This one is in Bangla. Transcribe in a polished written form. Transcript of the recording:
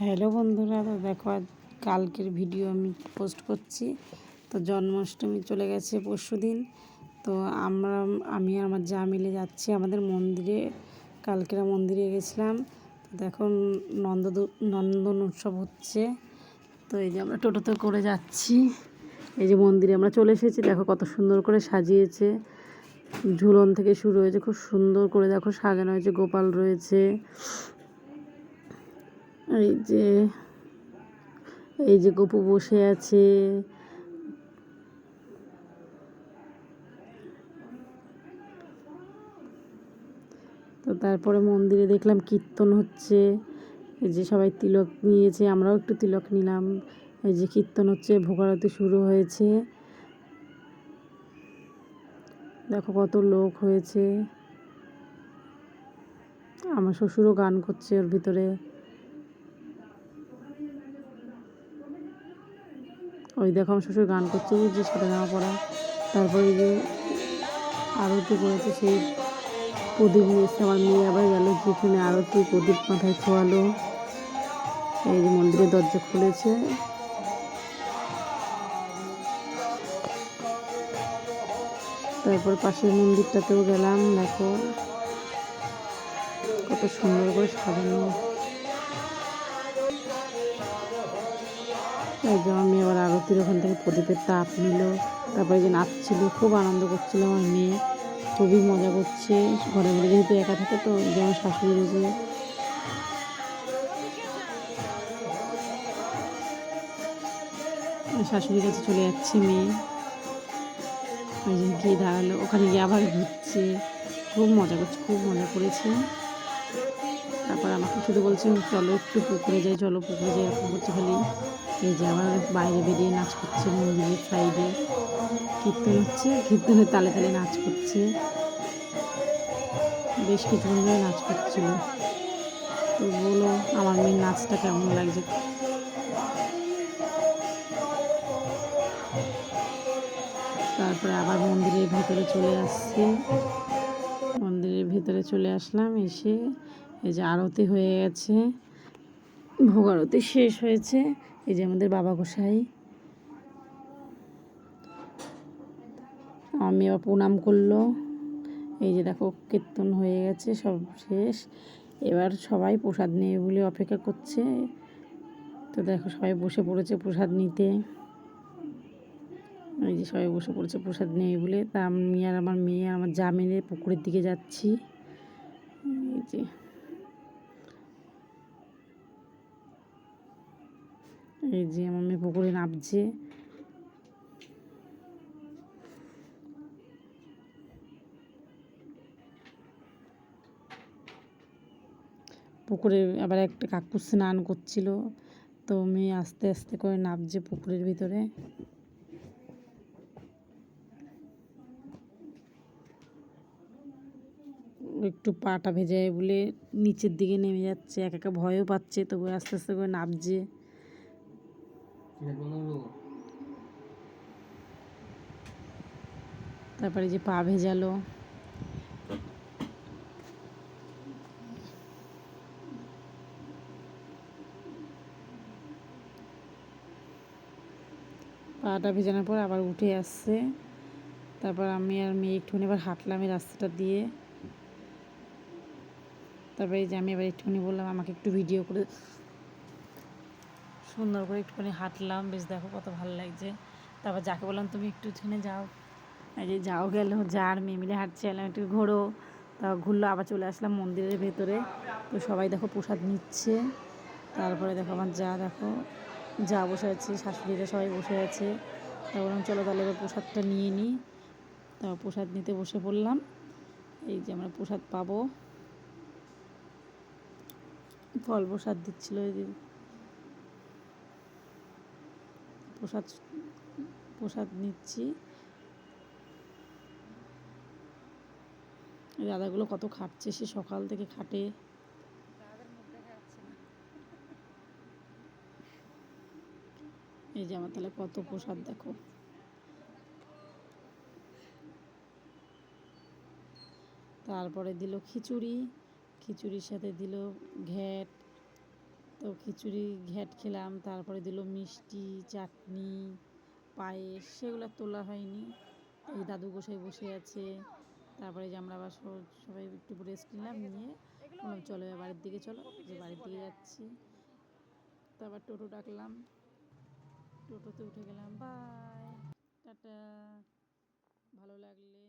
হ্যালো বন্ধুরা, তো দেখো আজ কালকের ভিডিও আমি পোস্ট করছি। তো জন্মাষ্টমী চলে গেছে পরশুদিন। তো আমি আর আমার যা মিলে যাচ্ছি আমাদের মন্দিরে। কালকেরা মন্দিরে গেছিলাম। তো দেখো নন্দন উৎসব হচ্ছে। তো এই যে আমরা টোটোতে করে যাচ্ছি। এই যে মন্দিরে আমরা চলে এসেছি। দেখো কত সুন্দর করে সাজিয়েছে, ঝুলন থেকে শুরু হয়েছে, খুব সুন্দর করে দেখো সাজানো হয়েছে। গোপাল রয়েছে, এই যে গপু বসে আছে। তো তারপরে মন্দিরে দেখলাম কীর্তন হচ্ছে। এই যে সবাই তিলক নিয়েছে, আমরাও একটু তিলক নিলাম। এই যে কীর্তন হচ্ছে, ভোগারতি শুরু হয়েছে। দেখো কত লোক হয়েছে। আমার শ্বশুরও গান করছে ওর ভিতরে। ওই দেখো আমার শ্বশুর গান করছে, যে সাদা জামা পরা। তারপরে যে আরতি করেছে, সেই প্রদীপ নিয়ে এসে আমার মেয়ে আবার গেল যেখানে আরতি, প্রদীপ মাথায় ছোঁয়ালো। এই যে মন্দিরের দরজা খুলেছে। তারপর পাশের মন্দিরটাতেও গেলাম। দেখো কত সুন্দর করে সাজানো। এই যে আমার মেয়ে আবার আরতির ওখান থেকে প্রদীপের তাপ নিল। তারপরে যে নাচছিল, খুব আনন্দ করছিল আমার মেয়ে, খুবই মজা করছে। ঘরে ঘরে যেহেতু একা থাকে, তো যেমন শাশুড়ি রয়েছে, শাশুড়ির কাছে চলে যাচ্ছে মেয়ে। ওই যে গিয়ে দাঁড়ালো, ওখানে গিয়ে আবার ঘুরছে, খুব মজা করছে, খুব মজা করেছে। তারপর আমাকে শুধু বলছে চলো একটু পুকুরে যাই, চলো পুকুরে যাই, এরকম করছে খালি। এই যে আবার বাইরে বেরিয়ে নাচ করছে, মন্দিরের সাইডে কীর্তন হচ্ছে, কীর্তনের তালে তালে নাচ করছে। বেশ কিছুক্ষণ ধরে নাচ করছিল। তো বলো আমার মেয়ের নাচটা কেমন লাগছে। তারপরে আবার মন্দিরের ভিতরে চলে আসছি। মন্দিরের ভিতরে চলে আসলাম। এসে এই যে আরতি হয়ে গেছে, ভোগ আরতি শেষ হয়েছে। এই যে আমাদের বাবা গোসাই, আমি আবার প্রণাম করলো। এই যে দেখো কীর্তন হয়ে গেছে, সব শেষ। এবার সবাই প্রসাদ নেবে বলে অপেক্ষা করছে। তো দেখো সবাই বসে পড়েছে প্রসাদ নিতে। এই যে সবাই বসে পড়েছে প্রসাদ নেবে বলে। তা আমি আর আমার মেয়ে আর আমার যা মিলে পুকুরের দিকে যাচ্ছি। এই যে আমার মেয়ে পুকুরে নামছে। পুকুরে আবার একটা কাকু স্নান করছিল। তো মেয়ে আস্তে আস্তে করে নামছে পুকুরের ভিতরে। একটু পাটা ভেজে বলে নিচের দিকে নেমে যাচ্ছে, একা একা ভয়ও পাচ্ছে, তবু আস্তে আস্তে করে নামছে। তারপরে যে পা ভেজালো। পাটা ভেজানোর পর আবার উঠে আসছে। তারপর আমি আর মেয়ে একটুখানি এবার হাঁটলাম এই রাস্তাটা দিয়ে। তারপরে এই যে আমি এবার একটুখানি বললাম আমাকে একটু ভিডিও করে, সুন্দর করে একটুখানি হাঁটলাম। বেশ দেখো কত ভালো লাগছে। তারপর যাকে বললাম তুমি একটুখানি যাও, এই যে যাও গেল, যা আর মেয়ে মিলে হাঁটছে, এলাম একটু ঘোরো। তা ঘুরলো, আবার চলে আসলাম মন্দিরের ভেতরে। তো সবাই দেখো প্রসাদ নিচ্ছে। তারপরে দেখো আমার যা বসে আছে, শাশুড়িরা সবাই বসে আছে। তা বললাম চলো তাহলে এবার প্রসাদটা নিয়ে নিই। তা প্রসাদ নিতে বসে পড়লাম। এই যে আমরা প্রসাদ পাবো, ফল প্রসাদ দিচ্ছিলো। এই যে প্রসাদ নিচ্ছি। দাদাগুলো কত খাটছে, সে সকাল থেকে খাটে। এই যে আমার তাহলে কত প্রসাদ দেখো। তারপরে দিল খিচুড়ি, খিচুড়ির সাথে দিল ঘ্যাট, তো খিচুড়ি ঘ্যাট খেলাম, তারপরে দিল মিষ্টি, চাটনি, পায়েস, সেগুলো তোলা হয়নি। এই দাদু গোসাই বসে আছে। তারপরে যে আমরা আবার সবাই একটু রেস্ট নিলাম, নিয়ে বললাম চলো বাড়ির দিকে, চলো যে বাড়ির দিকে যাচ্ছি। তারপর টোটো ডাকলাম, টোটোতে উঠে গেলাম। বাই, টাটা। ভালো লাগলে